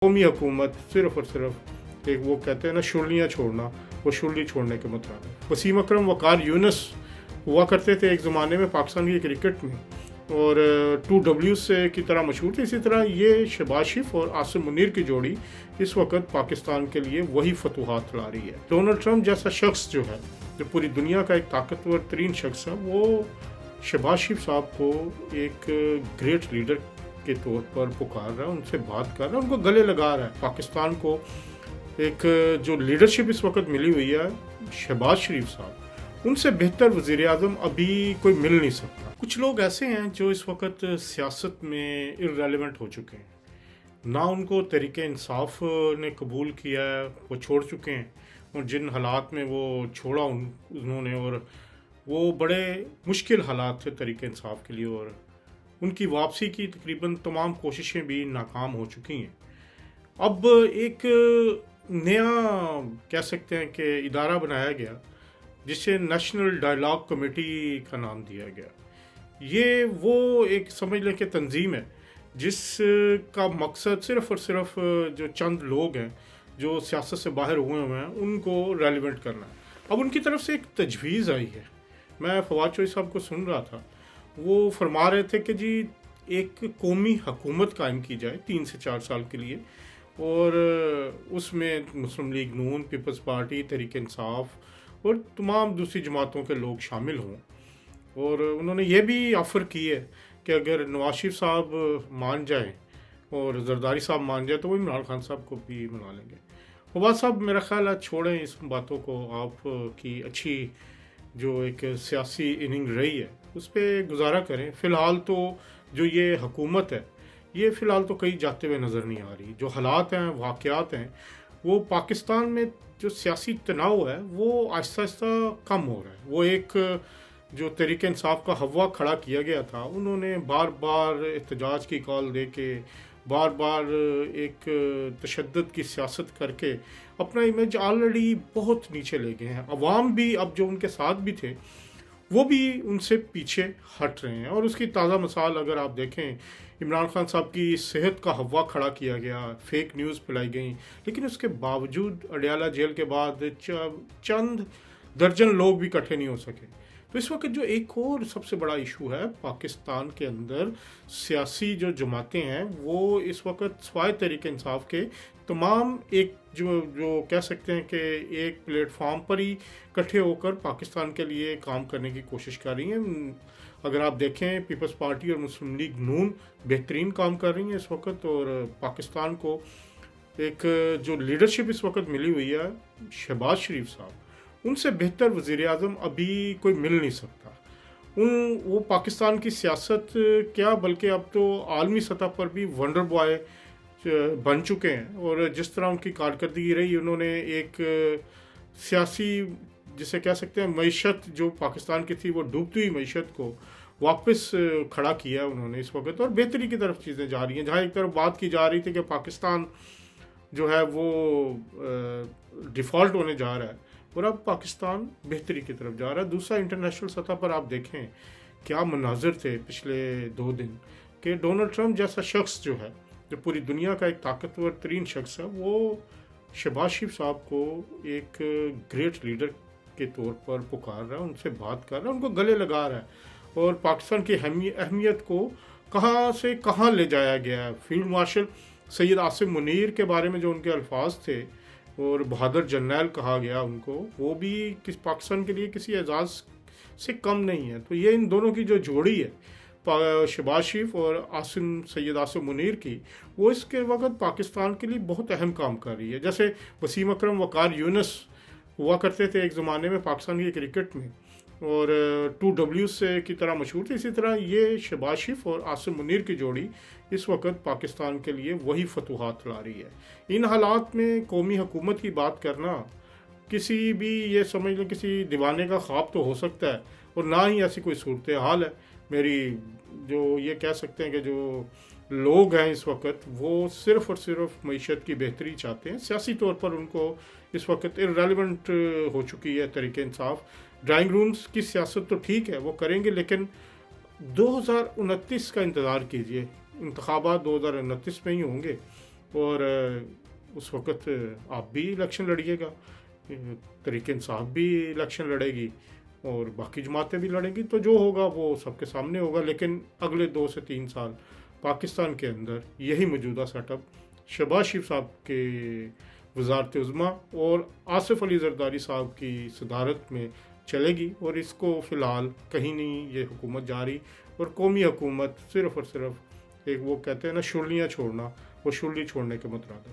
कौमी हुकूमत सिर्फ़ और सिर्फ एक वो कहते हैं ना शुरलियाँ छोड़ना, वो शुरली छोड़ने के मुताबिक। वसीम अकरम वक़ार यूनुस हुआ करते थे एक ज़माने में पाकिस्तान की क्रिकेट में और 2W से की तरह मशहूर थे। इसी तरह ये शहबाज शरीफ और आसिम मुनीर की जोड़ी इस वक्त पाकिस्तान के लिए वही फतूहात ला रही है। डोनाल्ड ट्रंप जैसा शख्स जो है, जो पूरी दुनिया का एक ताकतवर तरीन शख्स है, वो शहबाज शरीफ साहब को एक ग्रेट लीडर के तौर पर पुकार रहा है, उनसे बात कर रहा है, उनको गले लगा रहा है। पाकिस्तान को एक जो लीडरशिप इस वक्त मिली हुई है शहबाज शरीफ साहब, उनसे बेहतर वज़ीर आज़म अभी कोई मिल नहीं सकता। कुछ लोग ऐसे हैं जो इस वक्त सियासत में इर्रेलेवेंट हो चुके हैं, ना उनको तरीके इंसाफ ने कबूल किया है, वो छोड़ चुके हैं, और जिन हालात में वो छोड़ा उन्होंने, और वो बड़े मुश्किल हालात थे तरीके इंसाफ के लिए, और उनकी वापसी की तकरीबन तमाम कोशिशें भी नाकाम हो चुकी हैं। अब एक नया कह सकते हैं कि इदारा बनाया गया जिसे नेशनल डायलॉग कमेटी का नाम दिया गया। ये वो एक समझ लें कि तंजीम है जिसका मकसद सिर्फ़ और सिर्फ जो चंद लोग हैं जो सियासत से बाहर हुए हैं उनको रेलिवेंट करना है। अब उनकी तरफ से एक तजवीज़ आई है, मैं फवाद चौधरी साहब को सुन रहा था, वो फरमा रहे थे कि जी एक कौमी हुकूमत कायम की जाए 3 से 4 साल के लिए, और उसमें मुस्लिम लीग नून, पीपल्स पार्टी, तहरीक इंसाफ और तमाम दूसरी जमातों के लोग शामिल हों। और उन्होंने ये भी ऑफ़र की है कि अगर नवाज शरीफ साहब मान जाएं और जरदारी साहब मान जाए तो वो इमरान खान साहब को भी मना लेंगे। फवाद साहब मेरा ख्याल है छोड़ें इस बातों को, आप की अच्छी जो एक सियासी इनिंग रही है उस पर गुजारा करें। फ़िलहाल तो जो ये हुकूमत है ये फ़िलहाल तो कहीं जाते हुए नज़र नहीं आ रही। जो हालात हैं, वाक़यात हैं, वो पाकिस्तान में जो सियासी तनाव है वो आहिस्ता आहिस्ता कम हो रहा है। वो एक जो तहरीक इंसाफ का हवा खड़ा किया गया था, उन्होंने बार बार एहतजाज की कॉल दे के, बार बार एक तशद्दुद की सियासत करके अपना इमेज ऑलरेडी बहुत नीचे ले गए हैं। अवाम भी अब जो उनके साथ भी थे वो भी उनसे पीछे हट रहे हैं। और उसकी ताज़ा मिसाल अगर आप देखें, इमरान खान साहब की सेहत का हवा खड़ा किया गया, फेक न्यूज़ फैलाई गई, लेकिन उसके बावजूद अडयाला जेल के बाद चंद दर्जन लोग भी इकट्ठे नहीं हो सके। तो इस वक्त जो एक और सबसे बड़ा इशू है पाकिस्तान के अंदर, सियासी जो जमातें हैं वो इस वक्त स्वाय तहरीक इंसाफ के तमाम एक जो कह सकते हैं कि एक प्लेटफॉर्म पर ही इकट्ठे होकर पाकिस्तान के लिए काम करने की कोशिश कर रही हैं। अगर आप देखें, पीपल्स पार्टी और मुस्लिम लीग नून बेहतरीन काम कर रही हैं इस वक्त, और पाकिस्तान को एक जो लीडरशिप इस वक्त मिली हुई है शहबाज शरीफ साहब, उनसे बेहतर वज़ीर आज़म अभी कोई मिल नहीं सकता। वो पाकिस्तान की सियासत क्या बल्कि अब तो आलमी सतह पर भी वंडर बॉय बन चुके हैं। और जिस तरह उनकी कारकर्दगी रही, उन्होंने एक सियासी जिसे कह सकते हैं मईशत जो पाकिस्तान की थी वो डूबती हुई मईशत को वापस खड़ा किया उन्होंने इस वक्त, और बेहतरी की तरफ चीज़ें जा रही हैं। जहाँ एक तरफ बात की जा रही थी कि पाकिस्तान जो है वो डिफ़ॉल्ट होने जा रहा है, और अब पाकिस्तान बेहतरी की तरफ जा रहा है। दूसरा, इंटरनेशनल सतह पर आप देखें क्या मनाजिर थे पिछले 2 दिन कि डोनाल्ड ट्रंप जैसा शख्स जो है, जो पूरी दुनिया का एक ताकतवर तरीन शख्स है, वो शहबाज शरीफ साहब को एक ग्रेट लीडर के तौर पर पुकार रहा है, उनसे बात कर रहा है, उनको गले लगा रहा है, और पाकिस्तान की अहमियत को कहाँ से कहाँ ले जाया गया है। फील्ड मार्शल सैयद आसिम मुनीर के बारे में जो उनके अल्फाज थे, और बहादुर जर्नैल कहा गया उनको, वो भी पाकिस्तान के लिए किसी एजाज़ से कम नहीं है। तो ये इन दोनों की जो जोड़ी है शहबाज शरीफ और सैयद आसिम मुनीर की, वो इसके वक्त पाकिस्तान के लिए बहुत अहम काम कर रही है। जैसे वसीम अकरम वक़ार यूनुस हुआ करते थे एक ज़माने में पाकिस्तान की क्रिकेट में, और 2W से की तरह मशहूर थे। इसी तरह ये शहबाज शरीफ और आसिम मुनीर की जोड़ी इस वक्त पाकिस्तान के लिए वही फतूहात ला रही है। इन हालात में कौमी हुकूमत की बात करना किसी भी ये समझ लें किसी दीवाने का ख्वाब तो हो सकता है, और ना ही ऐसी कोई सूरत हाल है। मेरी जो ये कह सकते हैं कि जो लोग हैं इस वक्त वो सिर्फ़ और सिर्फ मईशत की बेहतरी चाहते हैं। सियासी तौर पर उनको इस वक्त इर्रेलेवेंट हो चुकी है तहरीक इंसाफ। ड्राइंग रूम्स की सियासत तो ठीक है वो करेंगे, लेकिन 2029 का इंतज़ार कीजिए, इंतखाबात 2029 में ही होंगे, اور اس وقت آپ بھی الیکشن لڑیے گا، تحریک انصاف بھی الیکشن لڑے گی اور باقی جماعتیں بھی لڑیں گی، تو جو ہوگا وہ سب کے سامنے ہوگا۔ لیکن اگلے 2 سے 3 سال پاکستان کے اندر یہی موجودہ سیٹ اپ شہباز شریف صاحب کے وزارت عظمیٰ اور آصف علی زرداری صاحب کی صدارت میں چلے گی، اور اس کو فی الحال کہیں نہیں یہ حکومت جا رہی، اور قومی حکومت صرف اور صرف ایک وہ کہتے ہیں نا شرلیاں چھوڑنا، وہ شرلی چھوڑنے کے مترادف۔